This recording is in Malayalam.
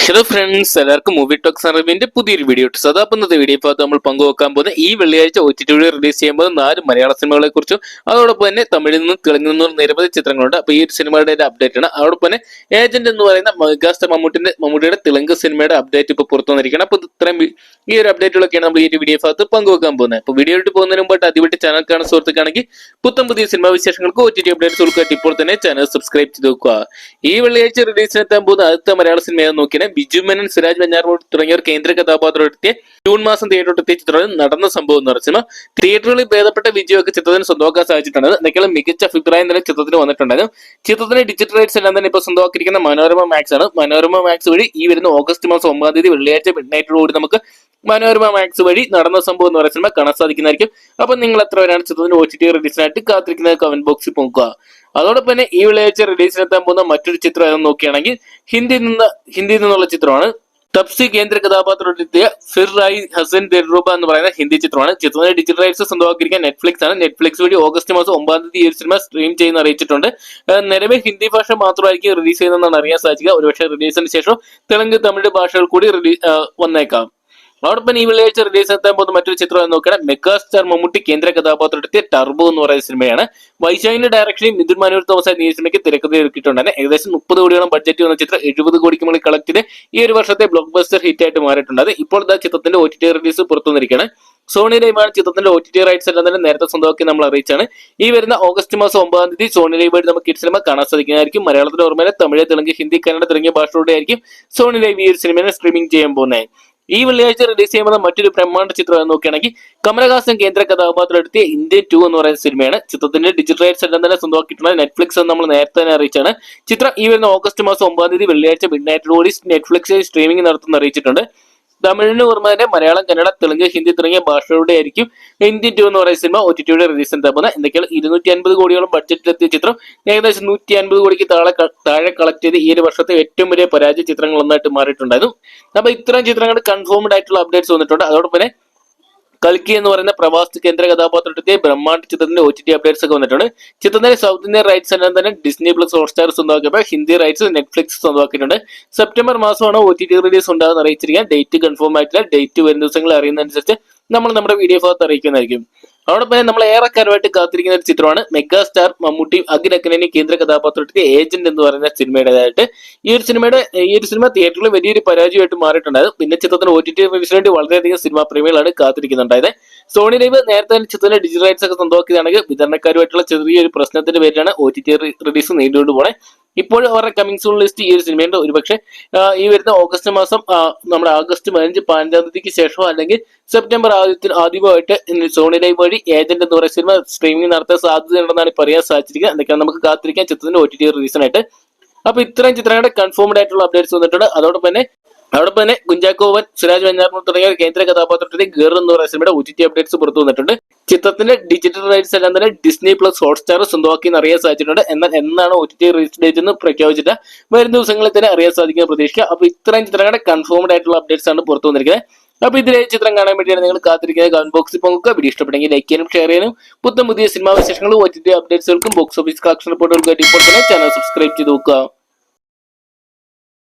ഹലോ ഫ്രണ്ട്സ്, എല്ലാവർക്കും മൂവി ടോക്സ് അറിവിന്റെ പുതിയൊരു വീഡിയോ ഇട്ടു. സദാപ്പുന്നത്തെ വീഡിയോ ഭാഗത്ത് നമ്മൾ പങ്കുവെക്കാൻ പോകുന്ന ഈ വെള്ളിയാഴ്ച OTT റിലീസ് ചെയ്യുമ്പോൾ 4 മലയാള സിനിമകളെ കുറിച്ചും അതോടൊപ്പം തന്നെ തമിഴിൽ നിന്നും തെലുങ്കിൽ നിന്നും നിരവധി ചിത്രങ്ങളുണ്ട്. അപ്പൊ ഈ ഒരു സിനിമയുടെ അപ്ഡേറ്റ് ആണ്. അതോടൊപ്പം തന്നെ ഏജന്റ് എന്ന് പറയുന്ന മെഗാസ്റ്റാർ മമ്മൂട്ടിയുടെ തെലുങ്ക് സിനിമയുടെ അപ്ഡേറ്റ് ഇപ്പോൾ പുറത്തു വന്നിരിക്കണം. അപ്പൊ ഇത്രയും ഈ ഒരു അപ്ഡേറ്റുകളൊക്കെയാണ് നമ്മൾ ഈ ഒരു വീഡിയോ ഭാഗത്ത് പങ്കുവെക്കാൻ പോകുന്നത്. അപ്പൊ വീഡിയോ ഇട്ട് പോകുന്നതിന് മുമ്പായിട്ട് ആദ്യമായിട്ട് ചാനൽ കാണുന്ന സുഹൃത്തുക്കാണെങ്കിൽ പുതിയ സിനിമാ വിശേഷങ്ങൾക്ക് OTT അപ്ഡേറ്റ്സ് ഉൾക്കാട്ട് ഇപ്പോൾ തന്നെ ചാനൽ സബ്സ്ക്രൈബ് ചെയ്ത് വെക്കുക. ഈ വെള്ളിയാഴ്ച റിലീസിനെത്താൻ പോകുന്ന ആദ്യത്തെ മലയാള സിനിമയെന്ന് നോക്കിയാൽ ബിജു മേനൻ, സിരാജ് വെഞ്ഞാറമൂട് തുടങ്ങിയവർ കേന്ദ്ര കഥാപാത്രമെത്തിയ ജൂൺ മാസം തിയേറ്ററിലെത്തിയ ചിത്രം നടന്ന സംഭവം എന്ന് പറഞ്ഞ സിനിമ തിയേറ്ററുകളിൽ ഭേദപ്പെട്ട വിജയമൊക്കെ ചിത്രത്തിന് സ്വന്തമാക്കാൻ സാധിച്ചിട്ടുണ്ട്. എന്നൊക്കെയുള്ള മികച്ച അഭിപ്രായം തന്നെ ചിത്രത്തിന് വന്നിട്ടുണ്ടായിരുന്നു. ചിത്രത്തിന്റെ ഡിജിറ്റൽ റൈറ്റ്സ് എല്ലാം തന്നെ ഇപ്പോൾ സ്വന്തമാക്കിയിരിക്കുന്ന മനോരമ മാക്സ് ആണ്. മനോരമ മാക്സ് വഴി ഈ വരുന്ന ഓഗസ്റ്റ് മാസം 9 വെള്ളിയാഴ്ച മിഡ്നൈറ്റോടുകൂടി നമുക്ക് മനോരമ മാക്സ് വഴി നടന്ന സംഭവം എന്ന് പറയുന്ന സിനിമ കാണാൻ സാധിക്കുന്നതായിരിക്കും. അപ്പൊ നിങ്ങൾ എത്ര പേരാണ് ചിത്രത്തിന്റെ OTT റിലീസിനായിട്ട് കാത്തിരിക്കുന്നത് കമന്റ് ബോക്സിൽ നോക്കുക. അതോടൊപ്പം തന്നെ ഈ വെള്ളിയാഴ്ച റിലീസിനെത്താൻ പോകുന്ന മറ്റൊരു ചിത്രം നോക്കുകയാണെങ്കിൽ ഹിന്ദിയിൽ നിന്നുള്ള ചിത്രമാണ്. തപ്സി കേന്ദ്ര കഥാപാത്രമെത്തിയ ഫിർ റായി ഹസൻ ദിൽറുബ എന്ന് പറയുന്ന ഹിന്ദി ചിത്രമാണ്. ചിത്രത്തിന്റെ ഡിജിറ്റൽ റൈറ്റ്സ് സ്വന്തമാക്കിയിരിക്കാൻ നെറ്റ്ഫ്ലിക്സ് ആണ്. നെറ്റ്ഫ്ലിക്സ് വഴി ഓഗസ്റ്റ് മാസം 9 ഈ ഒരു സിനിമ സ്ട്രീം ചെയ്യുന്ന അറിയിച്ചിട്ടുണ്ട്. നിലവിൽ ഹിന്ദി ഭാഷ മാത്രമായിരിക്കും റിലീസ് ചെയ്യുന്നതെന്നാണ് അറിയാൻ സാധിക്കുക. ഒരുപക്ഷെ റിലീസിന് ശേഷം തെലുങ്ക്, തമിഴ് ഭാഷകൾ കൂടി വന്നേക്കാം. അതോടൊപ്പം ഈ വെള്ളിയാഴ്ച റിലീസ് എത്താൻ പോകുന്ന മറ്റൊരു ചിത്രം നോക്കണം. മെഗാസ്റ്റാർ മമ്മൂട്ടി കേന്ദ്ര കഥാപാത്രമെത്തിയ ടർബോ എന്ന് പറയുന്ന സിനിമയാണ്. വൈശാഖിന്റെ ഡയറക്ഷനിൽ മിഥുൻ മനോഹർ തോമസ് ഈ സിനിമയ്ക്ക് തിരക്കഥ ഒരുക്കിയിട്ടുണ്ടായിരുന്നു. ഏകദേശം 30 കോടിയോളം ബഡ്ജറ്റ് വന്ന ചിത്രം 70 കോടിക്ക് മുകളിൽ കളക്ട് ചെയ്ത് ഈ ഒരു വർഷത്തെ ബ്ലോക്ക് ബസ്റ്റർ ഹിറ്റ് ആയിട്ട് മാറിയിട്ടുണ്ട്. ഇപ്പോൾ ചിത്രത്തിന്റെ OTT റിലീസ് പുറത്തു വന്നിരിക്കുകയാണ്. സോണി ലൈവാണ് ചിത്രത്തിന്റെ OTT റൈറ്റ്സ് എല്ലാം തന്നെ നേരത്തെ സ്വന്തമാക്കി നമ്മൾ അറിയിച്ചാണ്. ഈ വരുന്ന ഓഗസ്റ്റ് മാസം 9 സോണി ലൈവ് വഴി നമുക്ക് ഈ സിനിമ കാണാൻ സാധിക്കുന്നതായിരിക്കും. മലയാളത്തിൽ ഓർമ്മയിലെ തമിഴ്, തെലുങ്ക്, ഹിന്ദി, കന്നഡ തുടങ്ങിയ ഭാഷകളുടെ ആയിരിക്കും സോണി ലൈവ് ഈ ഒരു സിനിമയെ സ്ട്രീമിംഗ് ചെയ്യാൻ പോകുന്നത്. ഈ വെള്ളിയാഴ്ച റിലീസ് ചെയ്യുന്ന മറ്റൊരു ബ്രഹ്മാണ്ഡ ചിത്രം നോക്കുകയാണെങ്കിൽ കമലഹാസൻ കേന്ദ്ര കഥാപാത്രം എടുത്തിയ ഇന്ത്യൻ 2 എന്ന് പറയുന്ന സിനിമയാണ്. ചിത്രത്തിന്റെ ഡിജിറ്റൽ റൈറ്റ്സ് എല്ലാം തന്നെ സ്വന്തമാക്കിയിട്ടുള്ള നെറ്റ്ഫ്ലിക്സ് എന്ന് നമ്മൾ നേരത്തെ തന്നെ അറിയിച്ചാണ്. ചിത്രം ഈ വരുന്ന ഓഗസ്റ്റ് മാസം 9 വെള്ളിയാഴ്ച മിഡ്നൈറ്റോടുകൂടി നെറ്റ്ഫ്ലിക്സിൽ സ്ട്രീമിംഗ് നടത്തുന്ന അറിയിച്ചിട്ടുണ്ട്. തമിഴിന് പുറമെ തന്നെ മലയാളം, കന്നഡ, തെലുങ്ക്, ഹിന്ദി തുടങ്ങിയ ഭാഷകളുടെ ആയിരിക്കും ഇന്ത്യൻ 2 എന്ന് പറയുന്ന സിനിമ OTT റിലീസ് എന്താ പോകുന്നത്. എന്തൊക്കെയാണ് 250 കോടിയോളം ബഡ്ജറ്റിലെത്തിയ ചിത്രം ഏകദേശം 150 കോടിക്ക് താഴെ കളക്ട് ചെയ്ത് ഈ ഒരു വർഷത്തെ ഏറ്റവും വലിയ പരാജയ ചിത്രങ്ങൾ ഒന്നായിട്ട് മാറിയിട്ടുണ്ടായിരുന്നു. അപ്പൊ ഇത്തരം ചിത്രങ്ങൾ കൺഫേംഡ് ആയിട്ടുള്ള അപ്ഡേറ്റ്സ് വന്നിട്ടുണ്ട്. അതോടൊപ്പം തന്നെ കൽക്കി എന്ന് പറയുന്ന പ്രവാസി കേന്ദ്ര കഥാപാത്രത്തെ ബ്രഹ്മാണ്ഡ ചിത്രത്തിന്റെ OTT അപ്ഡേറ്റ്സ് ഒക്കെ വന്നിട്ടുണ്ട്. ചിത്രത്തിന്റെ സൗത്ത് ഇന്ത്യൻ റൈറ്റ്സ് എല്ലാം തന്നെ ഡിസ്നി പ്ലസ് ഹോട്ട്സ്റ്റാർ സ്വന്തമാക്കിയപ്പോൾ ഹിന്ദി റൈറ്റ്സ് നെറ്റ്ഫ്ലിക്സ് സ്വന്തമാക്കിയിട്ടുണ്ട്. സെപ്റ്റംബർ മാസമാണ് OTT റിലീസ് ഉണ്ടാകുന്ന അറിയിച്ചിരിക്കാൻ. ഡേറ്റ് കൺഫേം ആയിട്ടില്ല. ഡേറ്റ് വരും ദിവസങ്ങൾ അറിയുന്നതനുസരിച്ച് നമ്മൾ നമ്മുടെ വീഡിയോ ഭാഗത്ത് അറിയിക്കുന്നതായിരിക്കും. അതോടൊപ്പം നമ്മൾ ഏറെക്കാലമായിട്ട് കാത്തിരിക്കുന്ന ഒരു ചിത്രമാണ് മെഗാസ്റ്റാർ മമ്മൂട്ടി അഖിലക്കനേനി കേന്ദ്ര കഥാപാത്രത്തിന്റെ ഏജന്റ് എന്ന് പറയുന്ന സിനിമയുടേതായിട്ട്. ഈ ഒരു സിനിമ തിയേറ്ററിൽ വലിയൊരു പരാജയമായിട്ട് മാറിയിട്ടുണ്ടായത്. പിന്നെ ചിത്രത്തിന് OTT റിലീസിന് വേണ്ടി വളരെയധികം സിനിമാ പ്രേമികളാണ് കാത്തിരിക്കുന്നുണ്ടായത്. സോണി ലൈവ് നേരത്തെ തന്നെ ചിത്രത്തിന്റെ ഡിജിറ്റൽ റൈറ്റ്സ് ഒക്കെ സ്വന്തമാക്കിയതാണെങ്കിൽ വിതരണക്കാരുമായിട്ടുള്ള ചെറിയൊരു പ്രശ്നത്തിന്റെ പേരിലാണ് OTT റിലീസ് നീണ്ടുകൊണ്ട് പോണേ. ഇപ്പോൾ അവരുടെ കമ്മിങ് സൂൺ ലിസ്റ്റ് ഈ ഒരു സിനിമയുണ്ട്. ഒരുപക്ഷെ ഈ വരുന്ന ഓഗസ്റ്റ് മാസം നമ്മുടെ ആഗസ്റ്റ് 15 തീയതിക്ക് ശേഷമോ അല്ലെങ്കിൽ സെപ്റ്റംബർ ആദ്യമായിട്ട് സോണി ലൈവ് വഴി ഏജന്റ് എന്ന് പറയുന്ന സിനിമ സ്ട്രീമിംഗ് നടത്താൻ സാധ്യതയുണ്ടെന്നാണ് പറയാൻ സാധിച്ചിരിക്കുന്നത്. എന്തൊക്കെയാണ് നമുക്ക് കാത്തിരിക്കാൻ ചിത്രത്തിന്റെ OTT റിലീസിനായിട്ട്. അപ്പൊ ഇത്തരം ചിത്രങ്ങളുടെ കൺഫേംഡ് ആയിട്ടുള്ള അപ്ഡേറ്റ്സ് വന്നിട്ടുണ്ട്. അതോടൊപ്പം തന്നെ കുഞ്ചാക്കോവൻ, സിരാജ് വെഞ്ഞാറമൂട് തുടങ്ങിയ കേന്ദ്ര കഥാപാത്രത്തിന്റെ ഗർ എന്ന് പറയുന്ന സിനിമയുടെ OTT അപ്ഡേറ്റ്സ് പുറത്തു വന്നിട്ടുണ്ട്. ചിത്രത്തിന്റെ ഡിജിറ്റൽ റൈറ്റ്സ് എല്ലാം തന്നെ ഡിസ്നി പ്ലസ് ഹോട്ട്സ്റ്റാർ സ്വന്തമാക്കി അറിയാൻ സാധിച്ചിട്ടുണ്ട്. എന്നാൽ എന്നാണ് OTT റിലീസ് ഡേറ്റ് എന്ന് പ്രഖ്യാപിച്ചിട്ട് വരും ദിവസങ്ങളിൽ തന്നെ അറിയാൻ സാധിക്കുന്ന പ്രതീക്ഷിക്കുക. അപ്പൊ ഇത്രയും ചിത്രങ്ങളുടെ കൺഫേംഡ് ആയിട്ടുള്ള അപ്ഡേറ്റ്സ് ആണ് പുറത്തു വന്നിരിക്കുന്നത്. അപ്പൊ ഇതിലെ ചിത്രം കാണാൻ വേണ്ടിയാണ് നിങ്ങൾ കാത്തിരിക്കുന്നത്. കമന്റ് ബോക്സിൽ പോകുക. വീഡിയോ ഇഷ്ടപ്പെടുമെങ്കിൽ ലൈക്ക് ചെയ്യാനും ഷെയർ ചെയ്യാനും പുതിയ സിനിമാ വിശേഷങ്ങളും OTT അപ്ഡേറ്റ്സുകൾക്കും ബോക്സ് ഓഫീസ് കളക്ഷൻ റിപ്പോർട്ടുകൾക്കും ഇപ്പോൾ തന്നെ ചാനൽ സബ്സ്ക്രൈബ് ചെയ്ത് നോക്കുക.